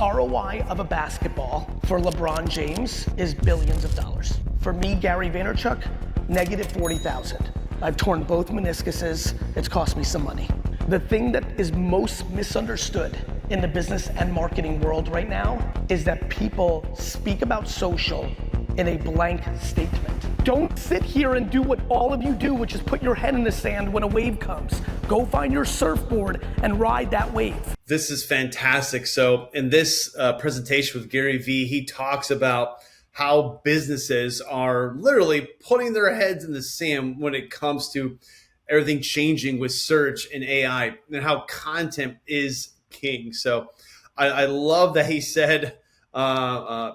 ROI of a basketball for LeBron James is billions of dollars. For me, Gary Vaynerchuk, negative 40,000. I've torn both meniscuses. It's cost me some money. The thing that is most misunderstood in the business and marketing world right now is that people speak about social in a blank statement. Don't sit here and do what all of you do, which is put your head in the sand when a wave comes. Go find your surfboard and ride that wave. This is fantastic. So in this presentation with Gary Vee, he talks about how businesses are literally putting their heads in the sand when it comes to everything changing with search and AI, and how content is king. So I love that he said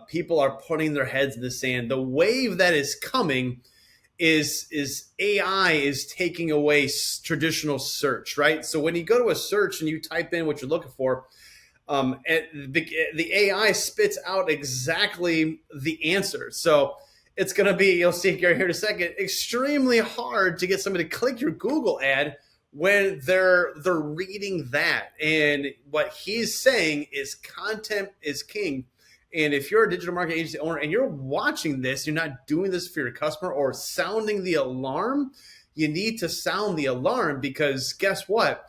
people are putting their heads in the sand. The wave that is coming is AI is taking away traditional search, right? So when you go to a search and you type in what you're looking for, the AI spits out exactly the answer. So it's going to be, you'll see Gary here in a second, extremely hard to get somebody to click your Google ad when they're reading that. And what he's saying is content is king. And if you're a digital marketing agency owner and you're watching this, you're not doing this for your customer or sounding the alarm, you need to sound the alarm, because guess what?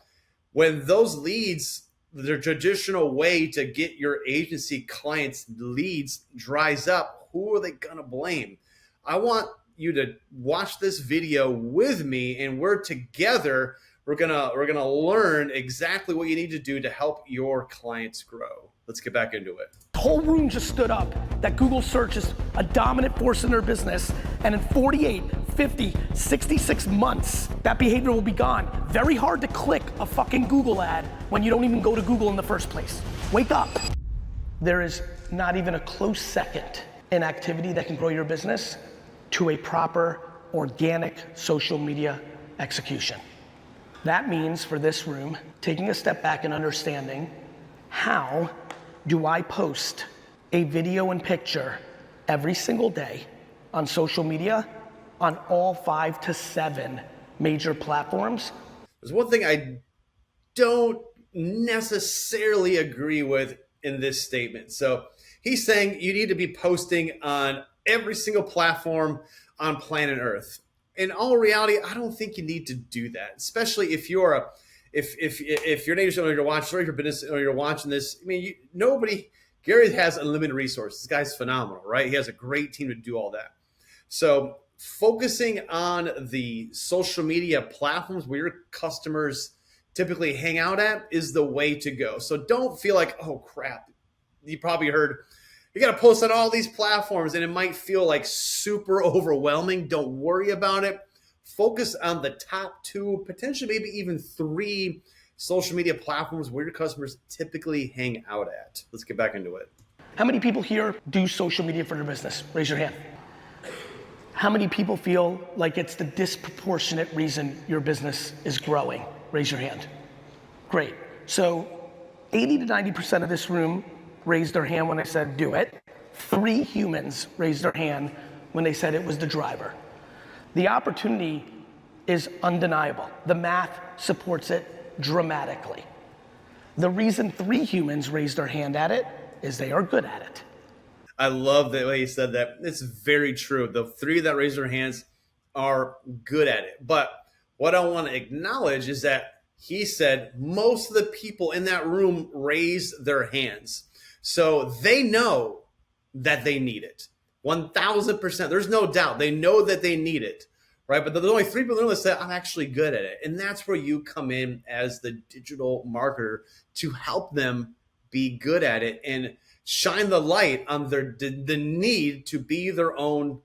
When those leads, the traditional way to get your agency clients leads dries up, who are they gonna blame? I want you to watch this video with me, and we're together. We're gonna learn exactly what you need to do to help your clients grow. Let's get back into it. The whole room just stood up that Google search is a dominant force in their business, and in 48, 50, 66 months, that behavior will be gone. Very hard to click a fucking Google ad when you don't even go to Google in the first place. Wake up. There is not even a close second in activity that can grow your business to a proper organic social media execution. That means for this room, taking a step back and understanding, how do I post a video and picture every single day on social media on all 5 to 7 major platforms? There's one thing I don't necessarily agree with in this statement. So he's saying you need to be posting on every single platform on planet Earth. In all reality, I don't think you need to do that, especially if you're if your neighbor's owner, you're watching, or your business owner, you're watching this. I mean, Gary has unlimited resources. This guy's phenomenal, right? He has a great team to do all that. So focusing on the social media platforms where your customers typically hang out at is the way to go. So don't feel like, oh crap, you probably heard, you got to post on all these platforms and it might feel like super overwhelming. Don't worry about it. Focus on the top 2, potentially maybe even 3 social media platforms where your customers typically hang out at. Let's get back into it. How many people here do social media for their business? Raise your hand. How many people feel like it's the disproportionate reason your business is growing? Raise your hand. Great. So 80 to 90% of this room raised their hand when I said do it. 3 humans raised their hand when they said it was the driver. The opportunity is undeniable. The math supports it dramatically. The reason 3 humans raised their hand at it is they are good at it. I love the way he said that. It's very true. The 3 that raised their hands are good at it. But what I want to acknowledge is that he said most of the people in that room raised their hands. So they know that they need it. 1,000%. There's no doubt. They know that they need it, right? But there's only 3 people in the room that say, I'm actually good at it. And that's where you come in as the digital marketer to help them be good at it and shine the light on the need to be their own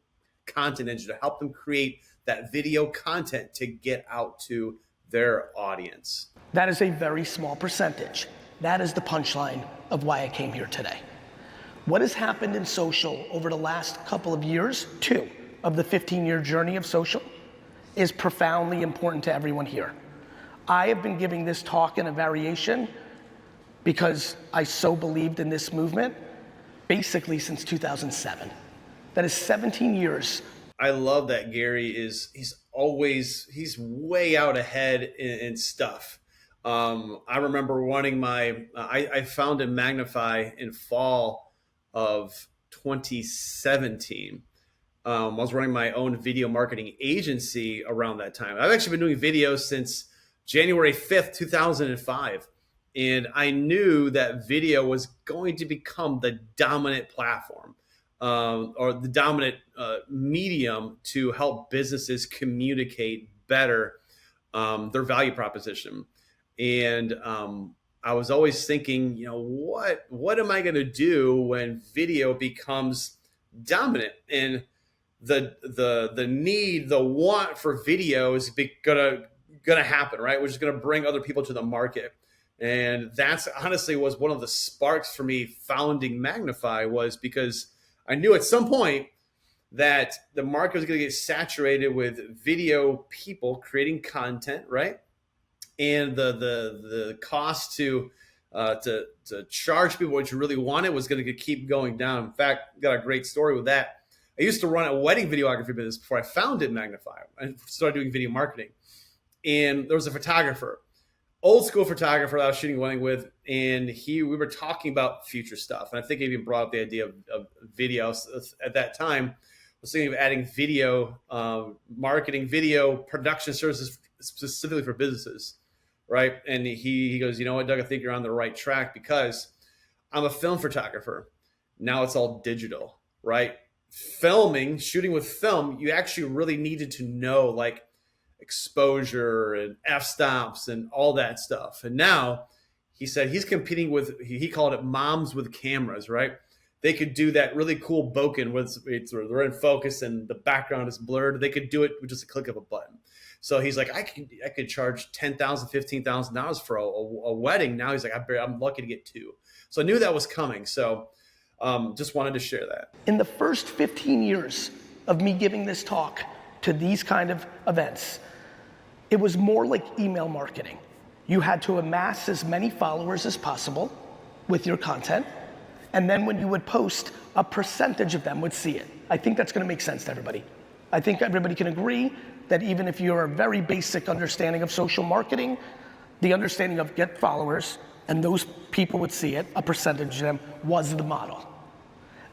content engine, to help them create that video content to get out to their audience. That is a very small percentage. That is the punchline of why I came here today. What has happened in social over the last couple of years, 2 of the 15-year journey of social, is profoundly important to everyone here. I have been giving this talk in a variation because I so believed in this movement basically since 2007. That is 17 years. I love that Gary he's way out ahead in stuff. I remember running I founded Magnfi in fall of 2017. I was running my own video marketing agency around that time. I've actually been doing videos since January 5th, 2005. And I knew that video was going to become the dominant platform, or the dominant medium to help businesses communicate better their value proposition. And I was always thinking, what am I going to do when video becomes dominant? And the need, the want for video is gonna happen, right? Which is gonna bring other people to the market. And that's honestly was one of the sparks for me founding Magnfi, was because I knew at some point that the market was going to get saturated with video people creating content, right? And the cost to charge people what you really wanted was going to keep going down. In fact, got a great story with that. I used to run a wedding videography business before I founded Magnfi. I started doing video marketing, and there was a photographer, old school photographer that I was shooting a wedding with, and we were talking about future stuff. And I think I even brought up the idea of video at that time. I was thinking of adding video marketing, video production services specifically for businesses, right? And he goes, you know what, Doug, I think you're on the right track, because I'm a film photographer. Now it's all digital, right? Shooting with film, you actually really needed to know like exposure and f-stops and all that stuff. And now he said he's competing with, he called it moms with cameras, right? They could do that really cool bokeh where they're in focus and the background is blurred. They could do it with just a click of a button. So he's like, I could charge $10,000, $15,000 for a wedding. Now he's like, I'm lucky to get two. So I knew that was coming. So just wanted to share that. In the first 15 years of me giving this talk to these kind of events, it was more like email marketing. You had to amass as many followers as possible with your content, and then when you would post, a percentage of them would see it. I think that's gonna make sense to everybody. I think everybody can agree that even if you're a very basic understanding of social marketing, the understanding of get followers, and those people would see it, a percentage of them, was the model.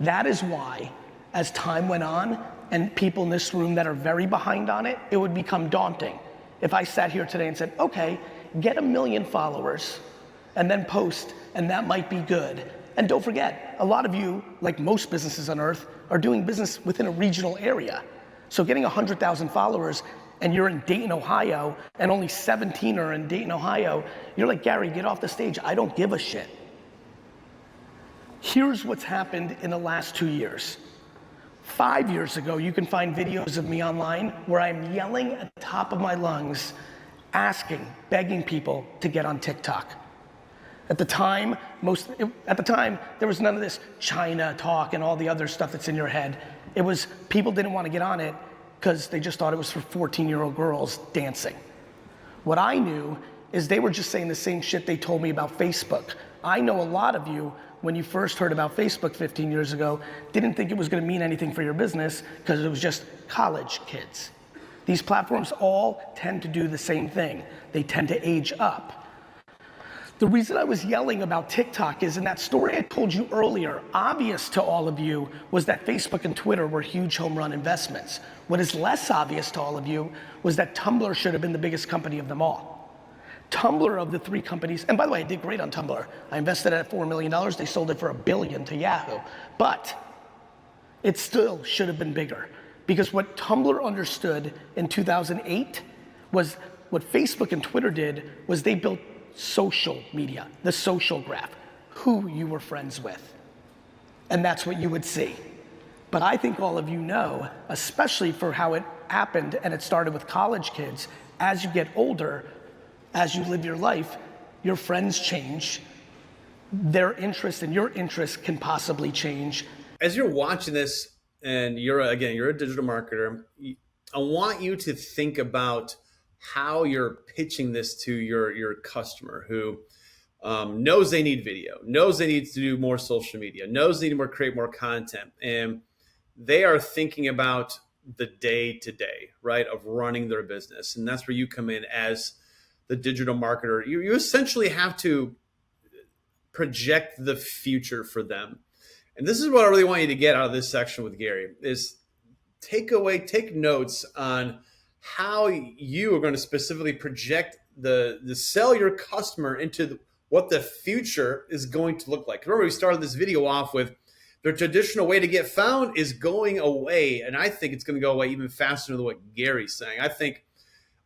That is why, as time went on, and people in this room that are very behind on it, it would become daunting. If I sat here today and said, okay, get 1 million followers, and then post, and that might be good. And don't forget, a lot of you, like most businesses on earth, are doing business within a regional area. So getting 100,000 followers, and you're in Dayton, Ohio, and only 17 are in Dayton, Ohio, you're like, Gary, get off the stage, I don't give a shit. Here's what's happened in the last 2 years. 5 years ago, you can find videos of me online where I'm yelling at the top of my lungs, asking, begging people to get on TikTok. At the time, there was none of this China talk and all the other stuff that's in your head. It was, people didn't want to get on it because they just thought it was for 14-year-old girls dancing. What I knew is they were just saying the same shit they told me about Facebook. I know a lot of you, when you first heard about Facebook 15 years ago, didn't think it was gonna mean anything for your business because it was just college kids. These platforms all tend to do the same thing. They tend to age up. The reason I was yelling about TikTok is in that story I told you earlier, obvious to all of you was that Facebook and Twitter were huge home run investments. What is less obvious to all of you was that Tumblr should have been the biggest company of them all. Tumblr, of the 3 companies, and by the way, I did great on Tumblr. I invested at $4 million, they sold it for $1 billion to Yahoo. But it still should have been bigger, because what Tumblr understood in 2008 was what Facebook and Twitter did was they built social media, the social graph, who you were friends with. And that's what you would see. But I think all of you know, especially for how it happened, and it started with college kids, as you get older, as you live your life, your friends change, their interest and your interest can possibly change. As you're watching this, and you're a digital marketer, I want you to think about how you're pitching this to your customer who knows they need video, knows they need to do more social media, knows they need to create more content, and they are thinking about the day-to-day, right, of running their business. And that's where you come in as the digital marketer, you essentially have to project the future for them. And this is what I really want you to get out of this section with Gary is take notes on how you are going to specifically project the sell your customer into what the future is going to look like. Remember, we started this video off with the traditional way to get found is going away. And I think it's going to go away even faster than what Gary's saying. I think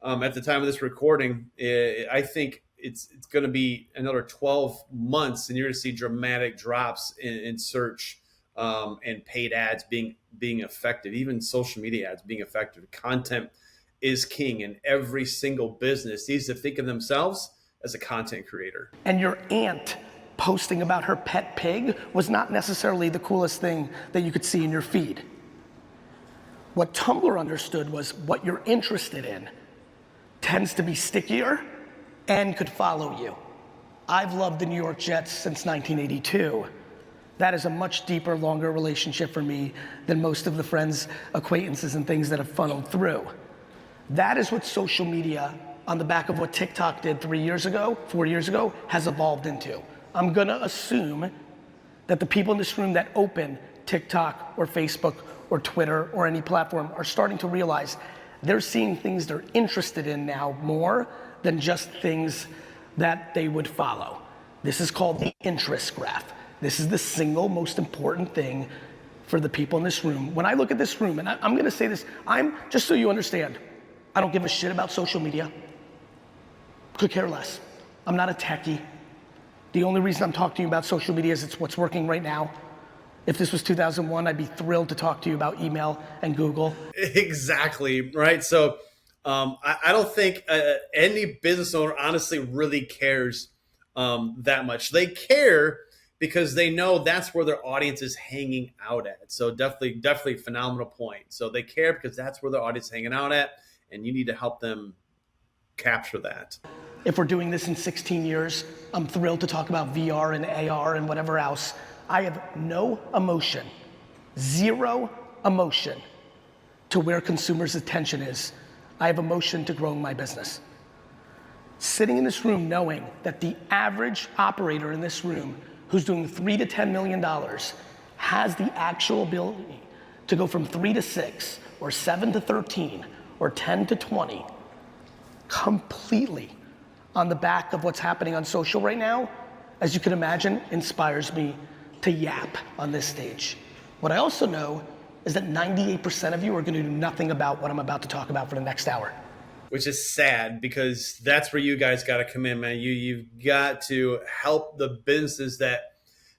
at the time of this recording, I think it's going to be another 12 months and you're going to see dramatic drops in search and paid ads being effective, even social media ads being effective. Content is king, and every single business needs to think of themselves as a content creator. And your aunt posting about her pet pig was not necessarily the coolest thing that you could see in your feed. What Tumblr understood was what you're interested in tends to be stickier and could follow you. I've loved the New York Jets since 1982. That is a much deeper, longer relationship for me than most of the friends, acquaintances, and things that have funneled through. That is what social media, on the back of what TikTok did 4 years ago, has evolved into. I'm gonna assume that the people in this room that open TikTok or Facebook or Twitter or any platform are starting to realize they're seeing things they're interested in now more than just things that they would follow. This is called the interest graph. This is the single most important thing for the people in this room. When I look at this room, and I'm gonna say this, just so you understand, I don't give a shit about social media. Could care less. I'm not a techie. The only reason I'm talking to you about social media is it's what's working right now. If this was 2001, I'd be thrilled to talk to you about email and Google. Exactly, right? So I don't think any business owner honestly really cares that much. They care because they know that's where their audience is hanging out at. So definitely phenomenal point. So they care because that's where their audience is hanging out at, and you need to help them capture that. If we're doing this in 16 years, I'm thrilled to talk about VR and AR and whatever else. I have no emotion, zero emotion to where consumers' attention is. I have emotion to growing my business. Sitting in this room knowing that the average operator in this room who's doing $3 to $10 million has the actual ability to go from 3 to 6 or 7 to 13 or 10 to 20 completely on the back of what's happening on social right now, as you can imagine, inspires me to yap on this stage. What I also know is that 98% of you are gonna do nothing about what I'm about to talk about for the next hour. Which is sad because that's where you guys gotta come in, man. You've got to help the businesses that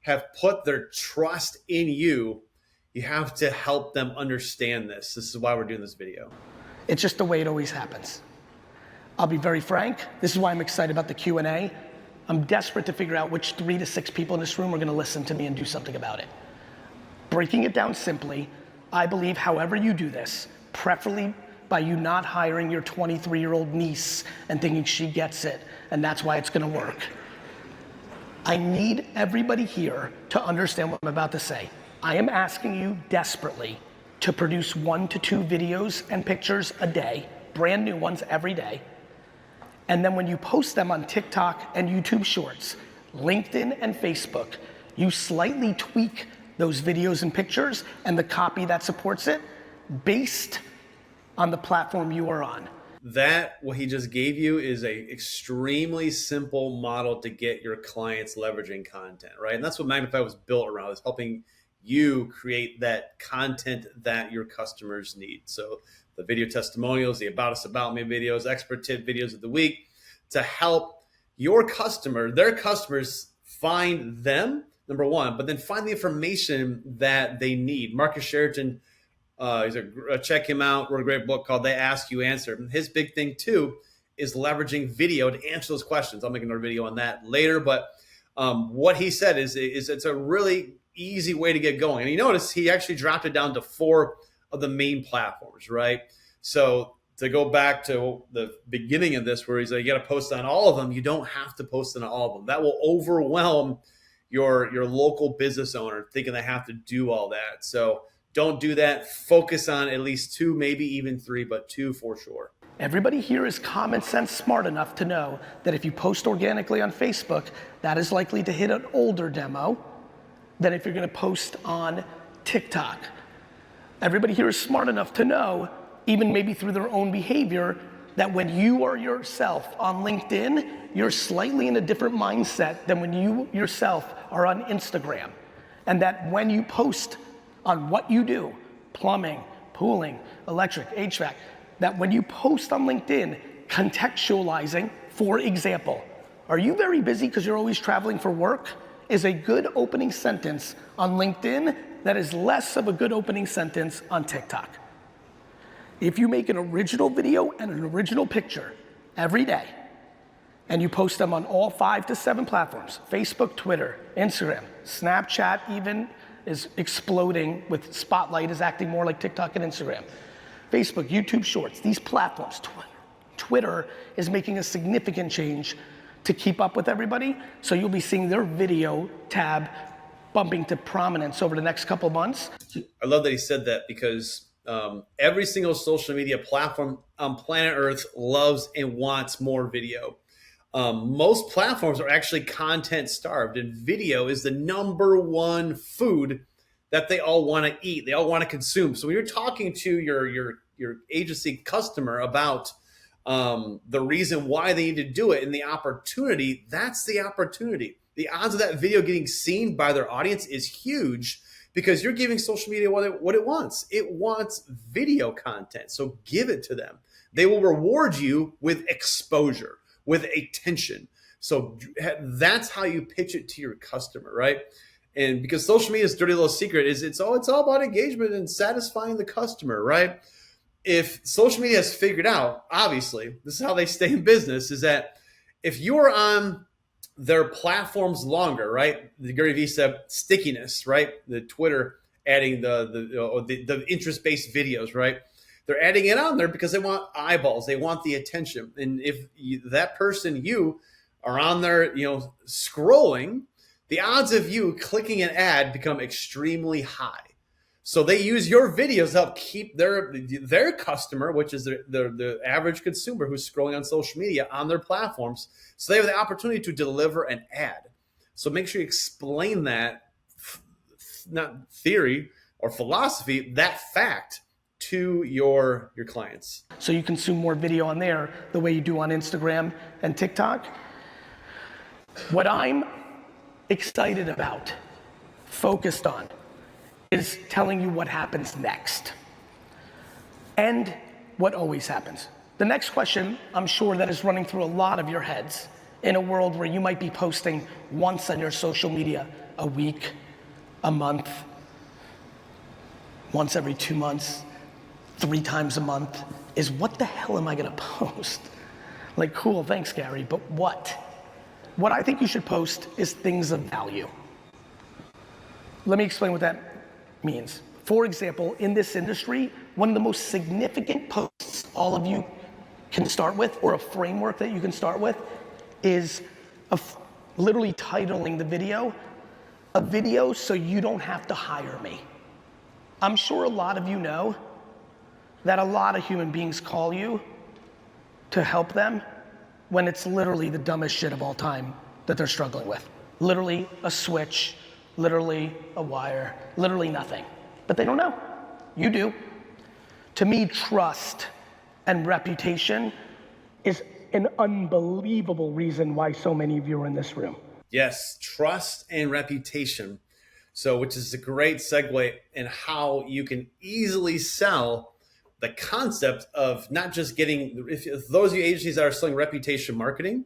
have put their trust in you. You have to help them understand this. This is why we're doing this video. It's just the way it always happens. I'll be very frank, this is why I'm excited about the Q&A. I'm desperate to figure out which 3 to 6 people in this room are gonna listen to me and do something about it. Breaking it down simply, I believe however you do this, preferably by you not hiring your 23-year-old niece and thinking she gets it and that's why it's gonna work. I need everybody here to understand what I'm about to say. I am asking you desperately to produce 1 to 2 videos and pictures a day, brand new ones every day. And then when you post them on TikTok and YouTube Shorts, LinkedIn and Facebook, you slightly tweak those videos and pictures and the copy that supports it based on the platform you are on. That, what he just gave you, is a extremely simple model to get your clients leveraging content, right? And that's what Magnfi was built around, is helping you create that content that your customers need. So the video testimonials, the About Us, About Me videos, expert tip videos of the week, to help your customer, their customers, find them, number one, but then find the information that they need. Marcus Sheraton, check him out, wrote a great book called They Ask You Answer. His big thing too is leveraging video to answer those questions. I'll make another video on that later, but what he said is it's a really easy way to get going. And you notice he actually dropped it down to 4 of the main platforms, right? So to go back to the beginning of this, where he's like, you got to post on all of them, you don't have to post on all of them. That will overwhelm your local business owner thinking they have to do all that. So don't do that. Focus on at least 2, maybe even 3, but 2 for sure. Everybody here is common sense smart enough to know that if you post organically on Facebook, that is likely to hit an older demo than if you're gonna post on TikTok. Everybody here is smart enough to know, even maybe through their own behavior, that when you are yourself on LinkedIn, you're slightly in a different mindset than when you yourself are on Instagram. And that when you post on what you do, plumbing, pooling, electric, HVAC, that when you post on LinkedIn, contextualizing, for example, are you very busy because you're always traveling for work? Is a good opening sentence on LinkedIn that is less of a good opening sentence on TikTok. If you make an original video and an original picture every day, and you post them on all 5 to 7 platforms, Facebook, Twitter, Instagram, Snapchat even is exploding with Spotlight is acting more like TikTok and Instagram. Facebook, YouTube Shorts, these platforms, Twitter is making a significant change to keep up with everybody, so you'll be seeing their video tab bumping to prominence over the next couple months. I love that he said that because every single social media platform on planet Earth loves and wants more video. Most platforms are actually content starved, and video is the #1 food that they all want to eat. They all want to consume. So when you're talking to your agency customer about the reason why they need to do it and the opportunity, that's the opportunity. The odds of that video getting seen by their audience is huge because you're giving social media what it wants. It wants video content. So give it to them. They will reward you with exposure, with attention. So that's how you pitch it to your customer, right? And because social media's dirty little secret is it's all about engagement and satisfying the customer, right? If social media has figured out, obviously, this is how they stay in business, is that if you're on their platforms longer, right? The Gary Vee said stickiness, right? The Twitter adding the interest-based videos, right? They're adding it on there because they want eyeballs, they want the attention. And if that person, you are on there, scrolling, the odds of you clicking an ad become extremely high. So they use your videos to help keep their customer, which is the average consumer who's scrolling on social media, on their platforms. So they have the opportunity to deliver an ad. So make sure you explain that, not theory or philosophy, that fact to your clients. So you consume more video on there the way you do on Instagram and TikTok. What I'm excited about, focused on, is telling you what happens next and what always happens. The next question, I'm sure that is running through a lot of your heads in a world where you might be posting once on your social media a week, a month, once every 2 months, 3 times a month, is what the hell am I gonna post? Like, cool, thanks Gary, but what? What I think you should post is things of value. Let me explain what that means. For example, in this industry, one of the most significant posts all of you can start with, or a framework that you can start with, is literally titling the video, "A video so you don't have to hire me." I'm sure a lot of you know that a lot of human beings call you to help them when it's literally the dumbest shit of all time that they're struggling with. Literally a switch, literally a wire, literally nothing. But they don't know. You do. To me, trust and reputation is an unbelievable reason why so many of you are in this room. Yes, trust and reputation. So, which is a great segue in how you can easily sell the concept of not just getting, if those of you agencies that are selling reputation marketing,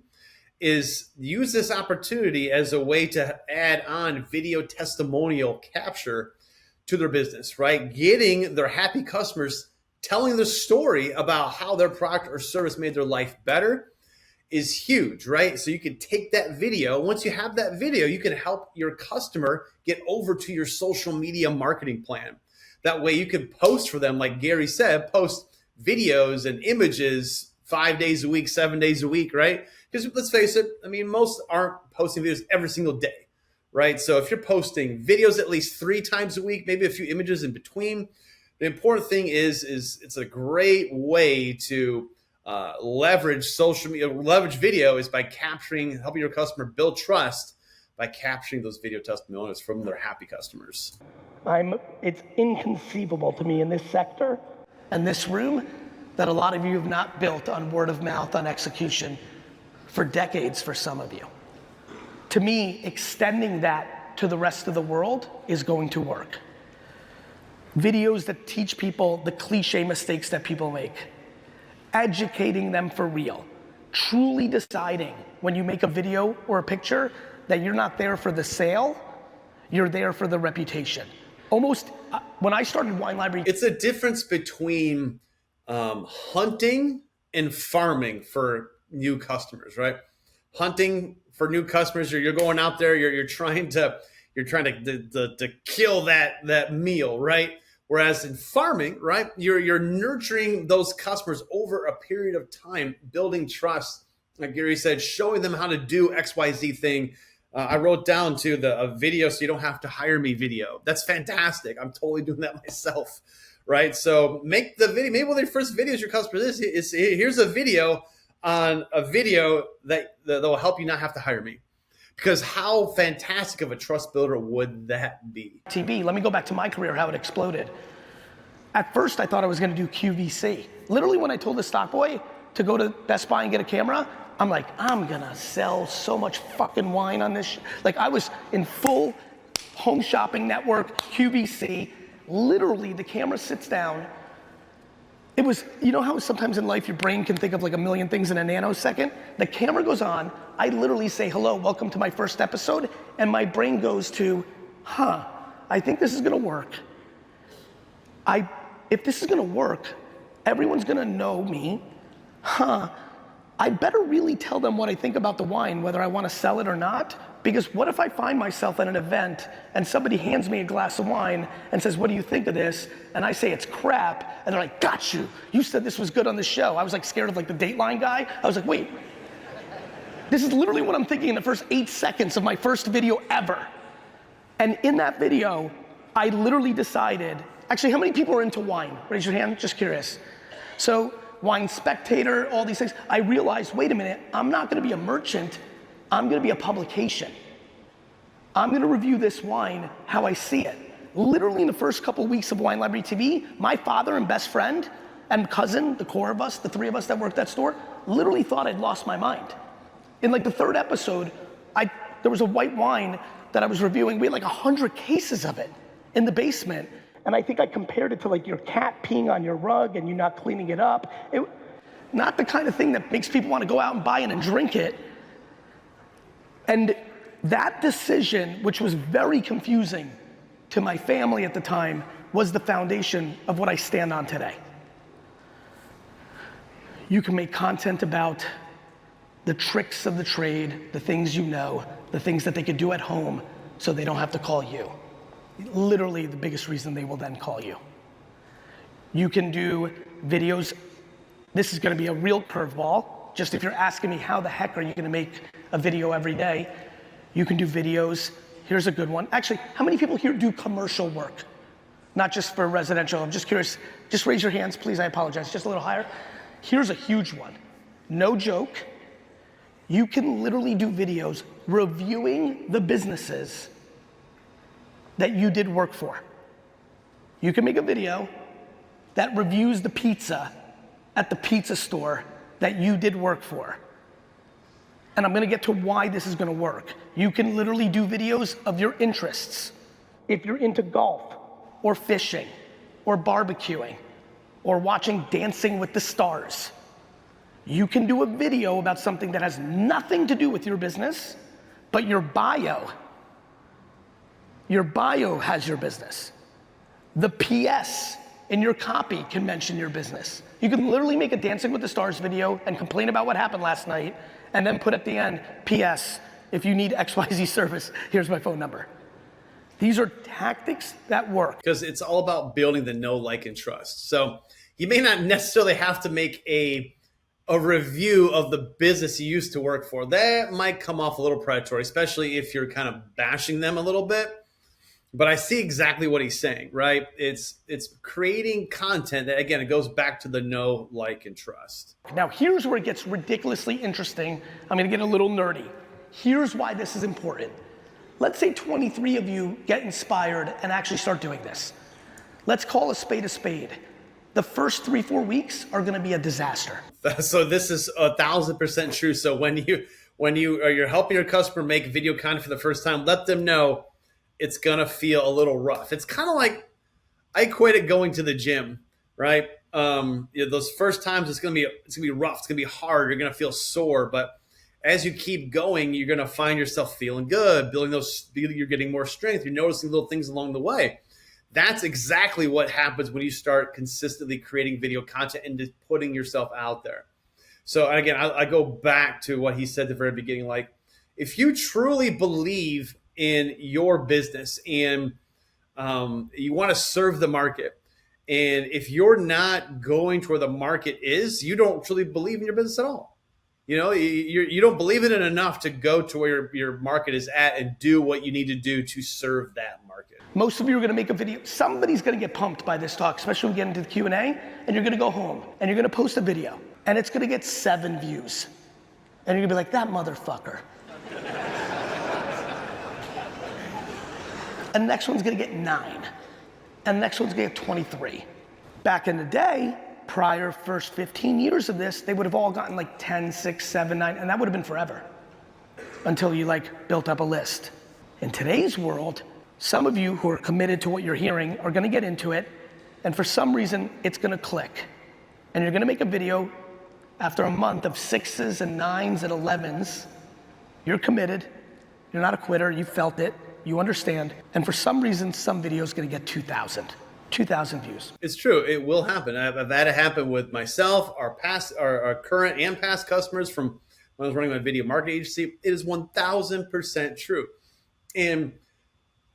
is use this opportunity as a way to add on video testimonial capture to their business, right? Getting their happy customers telling the story about how their product or service made their life better is huge, right? So you can take that video. Once you have that video, you can help your customer get over to your social media marketing plan. That way you can post for them, like Gary said, post videos and images 5 days a week, 7 days a week, right? Because let's face it, I mean, most aren't posting videos every single day, right? So if you're posting videos at least 3 times a week, maybe a few images in between, the important thing is it's a great way to leverage social media, leverage video is by helping your customer build trust by capturing those video testimonials from their happy customers. It's inconceivable to me in this sector and this room that a lot of you have not built on word of mouth, on execution for decades for some of you. To me, extending that to the rest of the world is going to work. Videos that teach people the cliche mistakes that people make, educating them for real, truly deciding when you make a video or a picture that you're not there for the sale, you're there for the reputation. Almost, when I started Wine Library. It's a difference between hunting and farming for new customers, right? Hunting for new customers, you're going out there, you're trying to kill that meal, right? Whereas in farming, right, you're nurturing those customers over a period of time, building trust. Like Gary said, showing them how to do XYZ thing. I wrote down to a video so you don't have to hire me video. That's fantastic. I'm totally doing that myself, right? So make the video. Maybe one of the first videos your customer is here's a video on a video that will help you not have to hire me. Because how fantastic of a trust builder would that be? TV, let me go back to my career, how it exploded. At first, I thought I was gonna do QVC. Literally, when I told the stock boy to go to Best Buy and get a camera, I'm like, I'm gonna sell so much fucking wine on this. Like, I was in full home shopping network, QVC. Literally, the camera sits down. It was, you know how sometimes in life your brain can think of like a million things in a nanosecond? The camera goes on, I literally say, hello, welcome to my first episode, and my brain goes to, I think this is gonna work. If this is gonna work, everyone's gonna know me. I better really tell them what I think about the wine, whether I wanna sell it or not, because what if I find myself at an event and somebody hands me a glass of wine and says, what do you think of this? And I say it's crap, and they're like, got you. You said this was good on the show. I was like scared of like the Dateline guy. I was like, wait, this is literally what I'm thinking in the first 8 seconds of my first video ever. And in that video, I literally decided, actually, how many people are into wine? Raise your hand, just curious. So, Wine Spectator, all these things. I realized, wait a minute, I'm not gonna be a merchant, I'm gonna be a publication. I'm gonna review this wine how I see it. Literally in the first couple of weeks of Wine Library TV, my father and best friend and cousin, the core of us, the three of us that worked that store, literally thought I'd lost my mind. In like the third episode, there was a white wine that I was reviewing. We had like 100 cases of it in the basement. And I think I compared it to like your cat peeing on your rug and you not cleaning it up. Not the kind of thing that makes people want to go out and buy it and drink it. And that decision, which was very confusing to my family at the time, was the foundation of what I stand on today. You can make content about the tricks of the trade, the things you know, the things that they could do at home so they don't have to call you. Literally the biggest reason they will then call you. You can do videos. This is gonna be a real curveball. Just if you're asking me how the heck are you gonna make a video every day, you can do videos. Here's a good one. Actually, how many people here do commercial work? Not just for residential, I'm just curious. Just raise your hands, please, I apologize, just a little higher. Here's a huge one. No joke. You can literally do videos reviewing the businesses that you did work for. You can make a video that reviews the pizza at the pizza store that you did work for. And I'm gonna get to why this is gonna work. You can literally do videos of your interests. If you're into golf, or fishing, or barbecuing, or watching Dancing with the Stars, you can do a video about something that has nothing to do with your business, but your bio has your business. The PS in your copy can mention your business. You can literally make a Dancing with the Stars video and complain about what happened last night, and then put at the end, PS, if you need XYZ service, here's my phone number. These are tactics that work. Because it's all about building the know, like, and trust. So you may not necessarily have to make a review of the business you used to work for. That might come off a little predatory, especially if you're kind of bashing them a little bit. But I see exactly what he's saying, right? It's creating content that, again, it goes back to the know, like, and trust. Now here's where it gets ridiculously interesting. I'm gonna get a little nerdy. Here's why this is important. Let's say 23 of you get inspired and actually start doing this. Let's call a spade a spade. The first 3-4 weeks are gonna be a disaster. So this is 1,000% true. So when you're helping your customer make video content for the first time, let them know it's gonna feel a little rough. It's kind of like, I equate it going to the gym, right? Those first times it's gonna be rough. It's gonna be hard. You're gonna feel sore, but as you keep going, you're gonna find yourself feeling good, you're getting more strength. You're noticing little things along the way. That's exactly what happens when you start consistently creating video content and just putting yourself out there. So again, I go back to what he said at the very beginning. Like, if you truly believe in your business and you want to serve the market, and if you're not going to where the market is, you don't truly believe in your business at all. You know, you don't believe in it enough to go to where your market is at and do what you need to do to serve that market. Most of you are gonna make a video. Somebody's gonna get pumped by this talk, especially when we get into the Q&A, and you're gonna go home and you're gonna post a video and it's gonna get 7 views. And you're gonna be like, that motherfucker. And the next one's gonna get 9. And the next one's gonna get 23. Back in the day, prior first 15 years of this, they would have all gotten like 10, 6, 7, 9, and that would have been forever until you like built up a list. In today's world, some of you who are committed to what you're hearing are gonna get into it, and for some reason, it's gonna click. And you're gonna make a video after a month of 6s and 9s and 11s. You're committed, you're not a quitter, you felt it, you understand, and for some reason, some video's gonna get 2,000 views. It's true. It will happen. I've had it happen with myself, our current and past customers from when I was running my video marketing agency. It is 1,000% true. And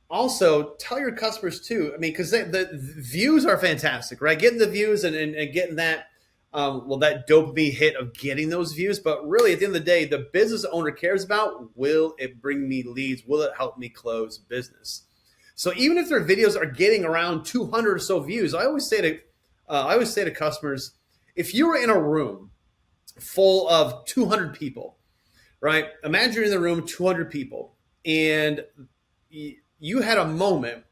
also tell your customers too. I mean, because the views are fantastic, right? Getting the views and getting that, that dopamine hit of getting those views. But really, at the end of the day, the business owner cares about, will it bring me leads? Will it help me close business? So even if their videos are getting around 200 or so views, I always say to customers, if you were in a room full of 200 people, right? Imagine you're in the room, 200 people, and you had a moment,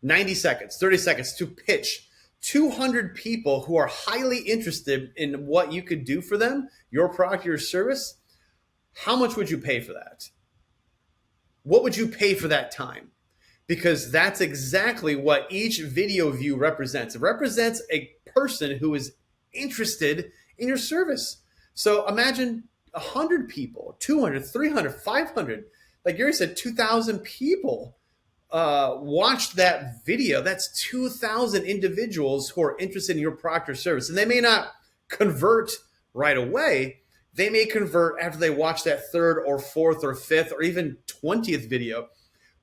90 seconds, 30 seconds to pitch 200 people who are highly interested in what you could do for them, your product, your service. How much would you pay for that? What would you pay for that time? Because that's exactly what each video view represents. It represents a person who is interested in your service. So imagine 100 people, 200, 300, 500, like Gary said, 2,000 people watched that video. That's 2,000 individuals who are interested in your product or service. And they may not convert right away. They may convert after they watch that 3rd or 4th or 5th or even 20th video.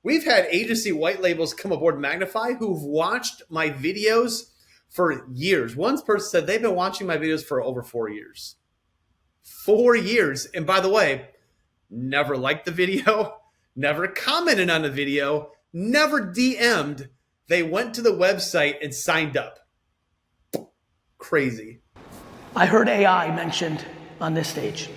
We've had agency white labels come aboard Magnfi who've watched my videos for years. One person said they've been watching my videos for over 4 years. 4 years. And by the way, never liked the video, never commented on the video, never DM'd. They went to the website and signed up. Crazy. I heard AI mentioned on this stage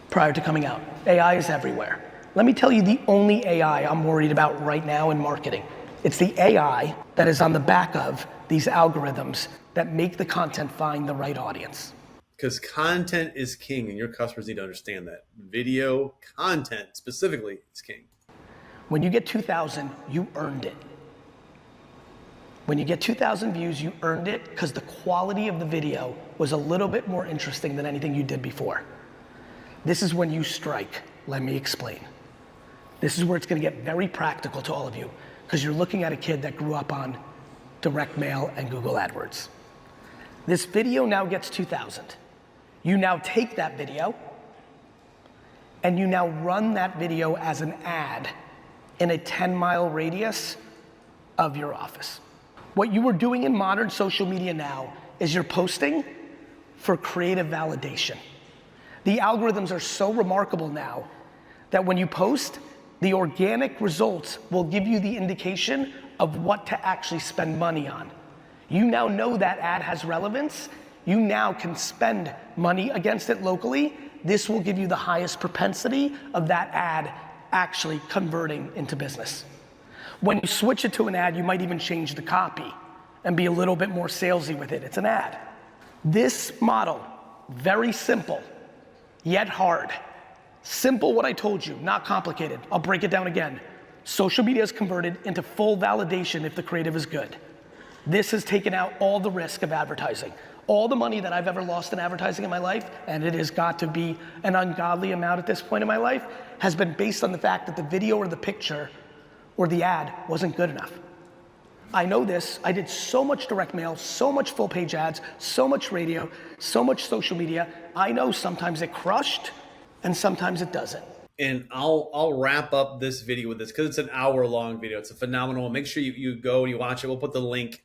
prior to coming out. AI is everywhere. Let me tell you the only AI I'm worried about right now in marketing. It's the AI that is on the back of these algorithms that make the content find the right audience. Because content is king and your customers need to understand that. Video content specifically is king. When you get 2,000, you earned it. When you get 2,000 views, you earned it because the quality of the video was a little bit more interesting than anything you did before. This is when you strike. Let me explain. This is where it's gonna get very practical to all of you because you're looking at a kid that grew up on direct mail and Google AdWords. This video now gets 2,000. You now take that video and you now run that video as an ad in a 10-mile radius of your office. What you are doing in modern social media now is you're posting for creative validation. The algorithms are so remarkable now that when you post, the organic results will give you the indication of what to actually spend money on. You now know that ad has relevance. You now can spend money against it locally. This will give you the highest propensity of that ad actually converting into business. When you switch it to an ad, you might even change the copy and be a little bit more salesy with it. It's an ad. This model, very simple, yet hard. Simple what I told you, not complicated. I'll break it down again. Social media is converted into full validation if the creative is good. This has taken out all the risk of advertising. All the money that I've ever lost in advertising in my life, and it has got to be an ungodly amount at this point in my life, has been based on the fact that the video or the picture or the ad wasn't good enough. I know this. I did so much direct mail, so much full page ads, so much radio, so much social media. I know sometimes it crushed and sometimes it doesn't. And I'll wrap up this video with this because it's an hour-long video. It's a phenomenal one. Make sure you go and you watch it. We'll put the link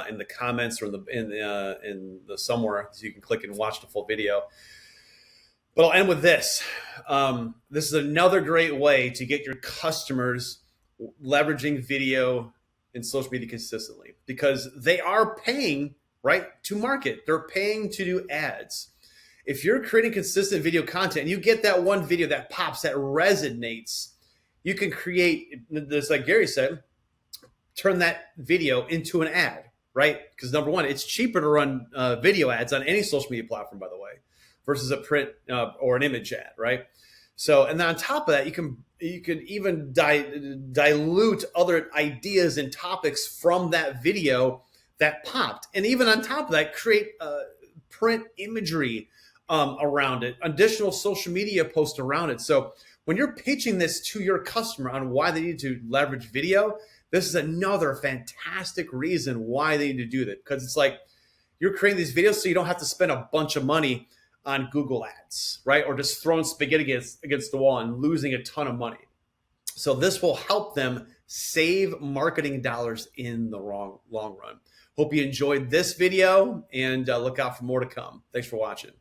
in the comments or in the somewhere so you can click and watch the full video. But I'll end with this. This is another great way to get your customers leveraging video and social media consistently because they are paying, right, to market. They're paying to do ads. If you're creating consistent video content and you get that one video that pops, that resonates, you can create this, like Gary said, turn that video into an ad, right? Because number one, it's cheaper to run video ads on any social media platform, by the way, versus a print or an image ad, right? So, and then on top of that, you can even dilute other ideas and topics from that video that popped. And even on top of that, create print imagery around it, additional social media posts around it. So when you're pitching this to your customer on why they need to leverage video, this is another fantastic reason why they need to do that. Because it's like you're creating these videos so you don't have to spend a bunch of money on Google ads, right? Or just throwing spaghetti against the wall and losing a ton of money. So this will help them save marketing dollars in the long run. Hope you enjoyed this video and look out for more to come. Thanks for watching.